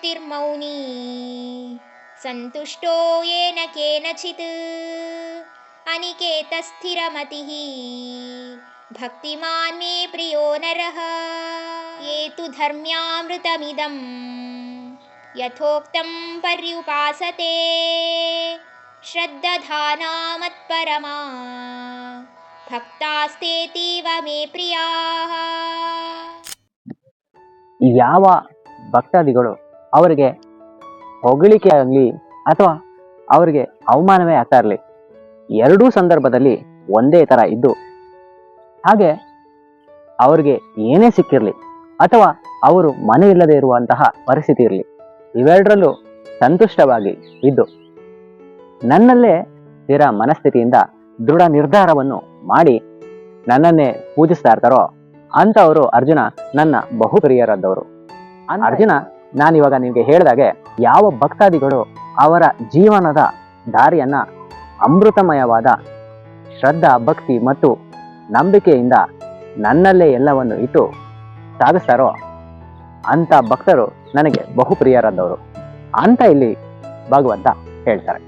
ಶ್ರುತಿರ್ಮೌನಿ ಸಂತುಷ್ಟೋ ಯೇನ ಕೇನಚಿತ್ ಅನಿಕೇತಸ್ಥಿರಮತಿಃ ಭಕ್ತಿಮಾನ್ ಮೇ ಪ್ರಿಯೋ ನರಃ ಯೇ ತು ಧರ್ಮ್ಯಾಮೃತಮಿದಂ ಯಥೋಕ್ತಂ ಪರ್ಯುಪಾಸತೆ ಶ್ರದ್ಧಧಾನಾ ಮತ್ಪರಮಾ ಭಕ್ತಾಸ್ತೇತೀವ ಮೇ ಪ್ರಿಯಾಃ. ಯಾವ ಭಕ್ತಾದಿಗಳು ಅವರಿಗೆ ಹೊಗಳಿಕೆ ಆಗಲಿ ಅಥವಾ ಅವರಿಗೆ ಅವಮಾನವೇ ಆಗ್ತಾ ಇರಲಿ, ಎರಡೂ ಸಂದರ್ಭದಲ್ಲಿ ಒಂದೇ ಥರ ಇದ್ದು, ಹಾಗೆ ಅವರಿಗೆ ಏನೇ ಸಿಕ್ಕಿರಲಿ ಅಥವಾ ಅವರು ಮನೆ ಇಲ್ಲದೆ ಇರುವಂತಹ ಪರಿಸ್ಥಿತಿ ಇರಲಿ, ಇವೆರಡರಲ್ಲೂ ಸಂತುಷ್ಟವಾಗಿ ಇದ್ದು ನನ್ನಲ್ಲೇ ಸ್ಥಿರ ಮನಸ್ಥಿತಿಯಿಂದ ದೃಢ ನಿರ್ಧಾರವನ್ನು ಮಾಡಿ ನನ್ನನ್ನೇ ಪೂಜಿಸ್ತಾ ಇರ್ತಾರೋ ಅಂಥವರು ಅರ್ಜುನ ನನ್ನ ಬಹುಪ್ರಿಯರಾದವರು. ಅರ್ಜುನ, ನಾನಿವಾಗ ನಿಮಗೆ ಹೇಳಿದಾಗೆ ಯಾವ ಭಕ್ತಾದಿಗಳು ಅವರ ಜೀವನದ ದಾರಿಯನ್ನ ಅಮೃತಮಯವಾದ ಶ್ರದ್ಧಾ, ಭಕ್ತಿ ಮತ್ತು ನಂಬಿಕೆಯಿಂದ ನನ್ನಲ್ಲೇ ಎಲ್ಲವನ್ನು ಇಟ್ಟು ಸಾಗಿಸ್ತಾರೋ ಅಂಥ ಭಕ್ತರು ನನಗೆ ಬಹುಪ್ರಿಯರಾದವರು ಅಂತ ಇಲ್ಲಿ ಭಗವಂತ ಹೇಳ್ತಾರೆ.